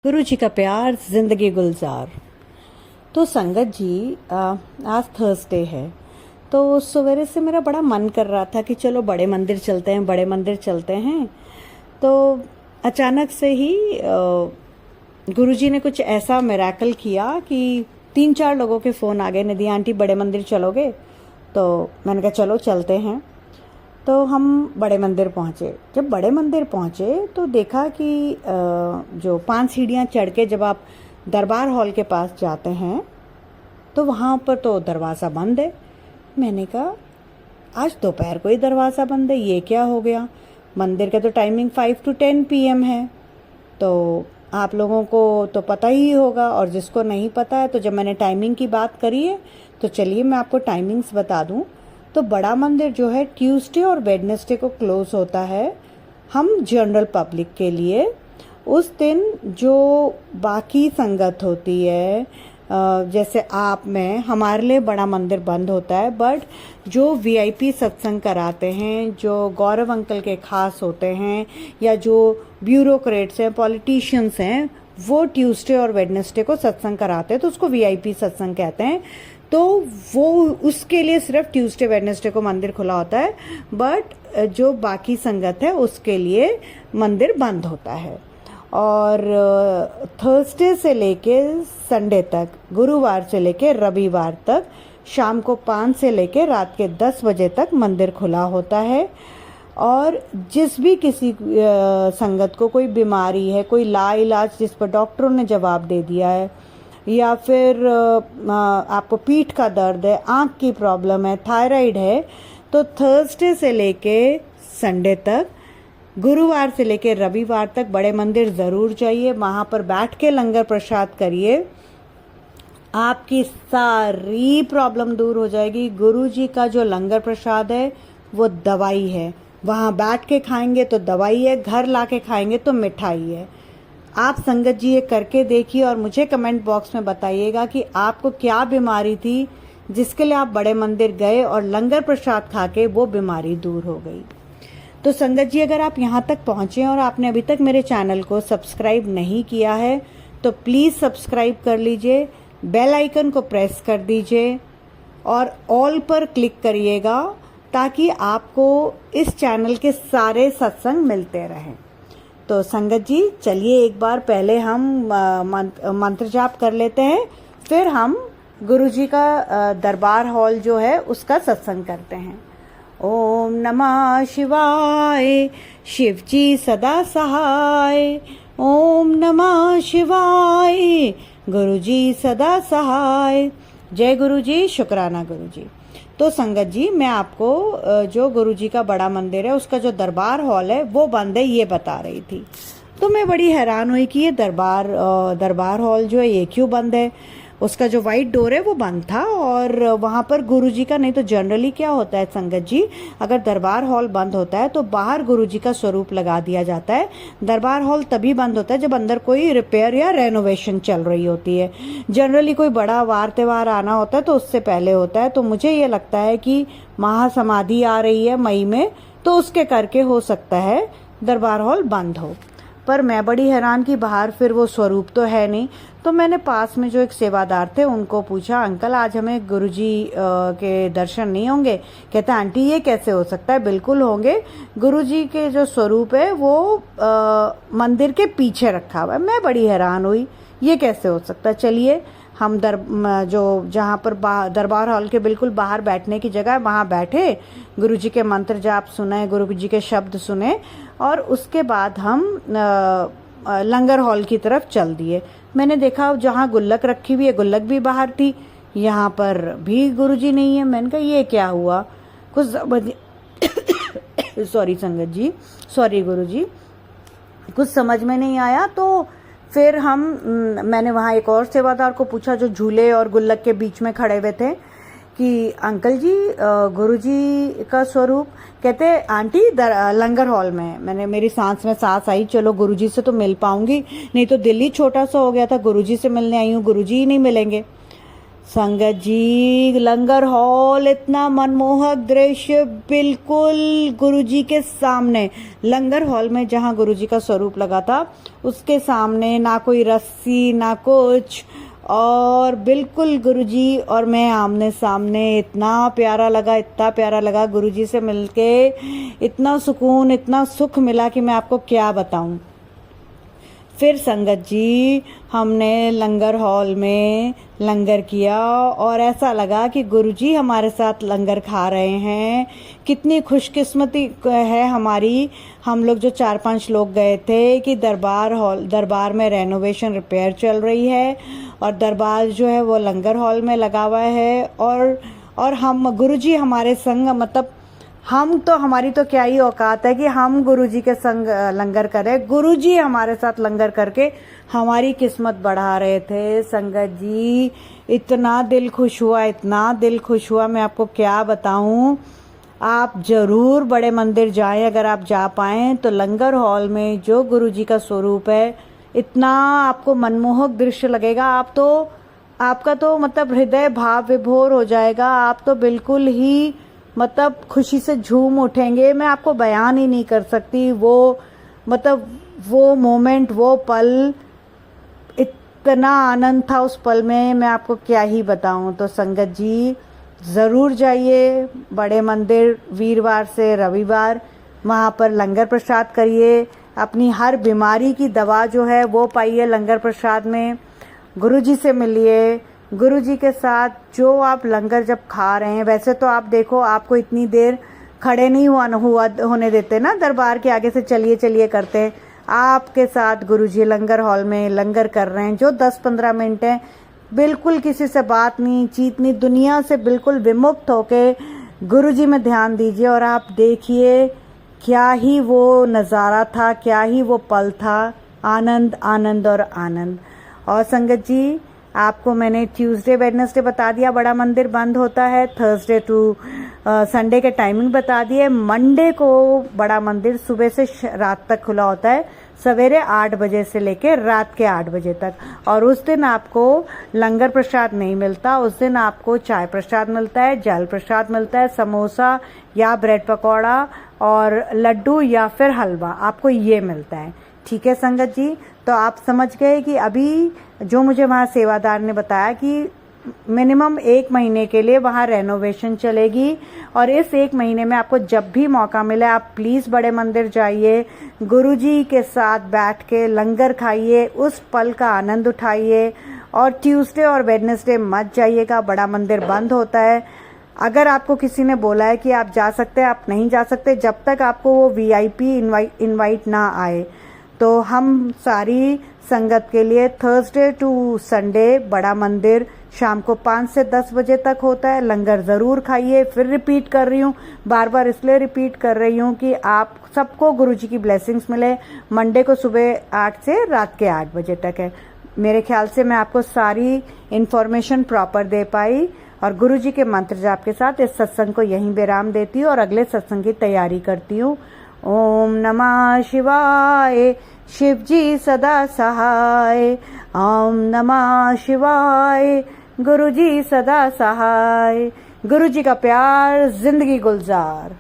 गुरु जी का प्यार जिंदगी गुलजार। तो संगत जी आज थर्सडे है, तो सवेरे से मेरा बड़ा मन कर रहा था कि चलो बड़े मंदिर चलते हैं, बड़े मंदिर चलते हैं। तो अचानक से ही गुरु जी ने कुछ ऐसा मिरेकल किया कि 3-4 लोगों के फ़ोन आ गए, निधि आंटी बड़े मंदिर चलोगे? तो मैंने कहा चलो चलते हैं। तो हम बड़े मंदिर पहुँचे। जब बड़े मंदिर पहुँचे तो देखा कि जो 5 सीढ़ियाँ चढ़ के जब आप दरबार हॉल के पास जाते हैं तो वहाँ पर तो दरवाज़ा बंद है। मैंने कहा आज दोपहर को ही दरवाज़ा बंद है, ये क्या हो गया? मंदिर का तो टाइमिंग 5 to 10 PM है, तो आप लोगों को तो पता ही होगा, और जिसको नहीं पता है तो जब मैंने टाइमिंग की बात करी है तो चलिए मैं आपको टाइमिंग्स बता दूं। तो बड़ा मंदिर जो है ट्यूसडे और वेडनेसडे को क्लोज होता है हम जनरल पब्लिक के लिए। उस दिन जो बाकी संगत होती है जैसे आप मैं, हमारे लिए बड़ा मंदिर बंद होता है, बट जो VIP सत्संग कराते हैं, जो गौरव अंकल के खास होते हैं या जो ब्यूरोक्रेट्स हैं, पॉलिटिशियंस हैं, वो ट्यूसडे और वेडनेसडे को सत्संग कराते हैं, तो उसको VIP सत्संग कहते हैं। तो वो उसके लिए सिर्फ ट्यूसडे वेडनेसडे को मंदिर खुला होता है, बट जो बाकी संगत है उसके लिए मंदिर बंद होता है। और थर्सडे से लेके संडे तक, गुरुवार से लेके रविवार तक शाम को 5 से लेके रात के 10 बजे तक मंदिर खुला होता है। और जिस भी किसी संगत को कोई बीमारी है, कोई लाइलाज जिस पर डॉक्टरों ने जवाब दे दिया है, या फिर आपको पीठ का दर्द है, आँख की प्रॉब्लम है, थायराइड है, तो थर्सडे से लेके संडे तक, गुरुवार से लेके रविवार तक बड़े मंदिर ज़रूर जाइए। वहाँ पर बैठ के लंगर प्रसाद करिए, आपकी सारी प्रॉब्लम दूर हो जाएगी। गुरु जी का जो लंगर प्रसाद है वो दवाई है। वहाँ बैठ के खाएंगे तो दवाई है, घर ला के खाएंगे तो मिठाई है। आप संगत जी ये करके देखिए और मुझे कमेंट बॉक्स में बताइएगा कि आपको क्या बीमारी थी जिसके लिए आप बड़े मंदिर गए और लंगर प्रसाद खा के वो बीमारी दूर हो गई। तो संगत जी अगर आप यहाँ तक पहुँचे और आपने अभी तक मेरे चैनल को सब्सक्राइब नहीं किया है तो प्लीज़ सब्सक्राइब कर लीजिए, बेल आइकन को प्रेस कर दीजिए और ऑल पर क्लिक करिएगा ताकि आपको इस चैनल के सारे सत्संग मिलते रहें। तो संगत जी चलिए एक बार पहले हम मंत्र जाप कर लेते हैं, फिर हम गुरु जी का दरबार हॉल जो है उसका सत्संग करते हैं। ओम नमः शिवाय, शिव जी सदा सहाय। ओम नमः शिवाय, गुरु जी सदा सहाय। जय गुरु जी, शुक्राना गुरु जी। तो संगत जी मैं आपको जो गुरु जी का बड़ा मंदिर है उसका जो दरबार हॉल है वो बंद है ये बता रही थी। तो मैं बड़ी हैरान हुई कि ये दरबार हॉल जो है ये क्यों बंद है। उसका जो वाइट डोर है वो बंद था और वहाँ पर गुरु जी का, नहीं तो जनरली क्या होता है संगत जी, अगर दरबार हॉल बंद होता है तो बाहर गुरु जी का स्वरूप लगा दिया जाता है। दरबार हॉल तभी बंद होता है जब अंदर कोई रिपेयर या रेनोवेशन चल रही होती है। जनरली कोई बड़ा वार त्योहार आना होता है तो उससे पहले होता है। तो मुझे ये लगता है कि महासमाधि आ रही है मई में, तो उसके करके हो सकता है दरबार हॉल बंद हो। पर मैं बड़ी हैरान कि बाहर फिर वो स्वरूप तो है नहीं। तो मैंने पास में जो एक सेवादार थे उनको पूछा, अंकल आज हमें गुरुजी के दर्शन नहीं होंगे? कहते आंटी ये कैसे हो सकता है, बिल्कुल होंगे। गुरुजी के जो स्वरूप है वो मंदिर के पीछे रखा हुआ है। मैं बड़ी हैरान हुई ये कैसे हो सकता है। चलिए हम जहाँ पर दरबार हॉल के बिल्कुल बाहर बैठने की जगह है वहाँ बैठे, गुरु जी के मंत्र जाप सुने, गुरु जी के शब्द सुने और उसके बाद हम लंगर हॉल की तरफ चल दिए। मैंने देखा जहाँ गुल्लक रखी हुई है गुल्लक भी बाहर थी, यहाँ पर भी गुरु जी नहीं है। मैंने कहा ये क्या हुआ, कुछ सॉरी संगत जी, सॉरी गुरु जी, कुछ समझ में नहीं आया। तो फिर मैंने वहाँ एक और सेवादार को पूछा जो झूले और गुल्लक के बीच में खड़े हुए थे कि अंकल जी गुरु जी का स्वरूप, कहते आंटी लंगर हॉल में। मेरी सांस में सांस आई, चलो गुरु जी से तो मिल पाऊंगी, नहीं तो दिल्ली छोटा सा हो गया था, गुरु जी से मिलने आई हूँ, गुरु जी ही नहीं मिलेंगे। संगत जी, लंगर हॉल, इतना मनमोहक दृश्य, बिल्कुल गुरुजी के सामने। लंगर हॉल में जहाँ गुरुजी का स्वरूप लगा था उसके सामने ना कोई रस्सी ना कुछ, और बिल्कुल गुरुजी और मैं आमने सामने। इतना प्यारा लगा, इतना प्यारा लगा गुरुजी से मिलके, इतना सुकून, इतना सुख मिला कि मैं आपको क्या बताऊं। फिर संगत जी हमने लंगर हॉल में लंगर किया और ऐसा लगा कि गुरुजी हमारे साथ लंगर खा रहे हैं। कितनी खुशकिस्मती है हमारी, हम लोग जो 4-5 लोग गए थे कि दरबार में रेनोवेशन रिपेयर चल रही है और दरबार जो है वो लंगर हॉल में लगा हुआ है। और हम गुरुजी हमारे संग, मतलब हम तो, हमारी तो क्या ही औकात है कि हम गुरुजी के संग लंगर करें। गुरुजी हमारे साथ लंगर करके हमारी किस्मत बढ़ा रहे थे। संगत जी इतना दिल खुश हुआ, इतना दिल खुश हुआ, मैं आपको क्या बताऊं। आप जरूर बड़े मंदिर जाएं, अगर आप जा पाएं तो। लंगर हॉल में जो गुरुजी का स्वरूप है, इतना आपको मनमोहक दृश्य लगेगा। आपका तो मतलब हृदय भाव विभोर हो जाएगा। आप तो बिल्कुल ही मतलब खुशी से झूम उठेंगे। मैं आपको बयान ही नहीं कर सकती वो, मतलब वो मोमेंट, वो पल, इतना आनंद था उस पल में, मैं आपको क्या ही बताऊं। तो संगत जी ज़रूर जाइए बड़े मंदिर, वीरवार से रविवार, वहाँ पर लंगर प्रसाद करिए। अपनी हर बीमारी की दवा जो है वो पाइए लंगर प्रसाद में। गुरुजी से मिलिए, गुरुजी के साथ जो आप लंगर जब खा रहे हैं, वैसे तो आप देखो आपको इतनी देर खड़े नहीं होने देते ना, दरबार के आगे से चलिए चलिए करते हैं। आपके साथ गुरुजी लंगर हॉल में लंगर कर रहे हैं, जो 10-15 मिनट हैं, बिल्कुल किसी से बात नहीं चीत नहीं, दुनिया से बिल्कुल विमुक्त होके गुरुजी में ध्यान दीजिए और आप देखिए क्या ही वो नज़ारा था, क्या ही वो पल था। आनंद आनंद और आनंद। और संगत जी आपको मैंने ट्यूसडे वेडनेसडे बता दिया बड़ा मंदिर बंद होता है, थर्सडे टू संडे के टाइमिंग बता दिए। मंडे को बड़ा मंदिर सुबह से रात तक खुला होता है, सवेरे 8 बजे से लेकर रात के 8 बजे तक। और उस दिन आपको लंगर प्रसाद नहीं मिलता, उस दिन आपको चाय प्रसाद मिलता है, जल प्रसाद मिलता है, समोसा या ब्रेड पकौड़ा और लड्डू या फिर हलवा, आपको ये मिलता है। ठीक है संगत जी, तो आप समझ गए कि अभी जो मुझे वहाँ सेवादार ने बताया कि मिनिमम 1 महीने के लिए वहाँ रेनोवेशन चलेगी। और इस 1 महीने में आपको जब भी मौका मिले आप प्लीज़ बड़े मंदिर जाइए, गुरुजी के साथ बैठ के लंगर खाइए, उस पल का आनंद उठाइए। और ट्यूसडे और वेडनेसडे मत जाइएगा, बड़ा मंदिर बंद होता है। अगर आपको किसी ने बोला है कि आप जा सकते हैं, आप नहीं जा सकते जब तक आपको वो वीआईपी इनवाइट ना आए। तो हम सारी संगत के लिए थर्सडे टू संडे बड़ा मंदिर शाम को 5 से 10 बजे तक होता है। लंगर ज़रूर खाइए। फिर रिपीट कर रही हूँ, बार बार इसलिए रिपीट कर रही हूँ कि आप सबको गुरुजी की ब्लेसिंग्स मिले। मंडे को सुबह 8 से रात के 8 बजे तक है। मेरे ख्याल से मैं आपको सारी इन्फॉर्मेशन प्रॉपर दे पाई और गुरुजी के मंत्र जाप के साथ इस सत्संग को यहीं विराम देती हूँ और अगले सत्संग की तैयारी करती हूँ। ओम नमः शिवाय, शिव जी सदा सहाय। ओम नमः शिवाय, गुरुजी सदा सहाय। गुरुजी का प्यार, जिंदगी गुलजार।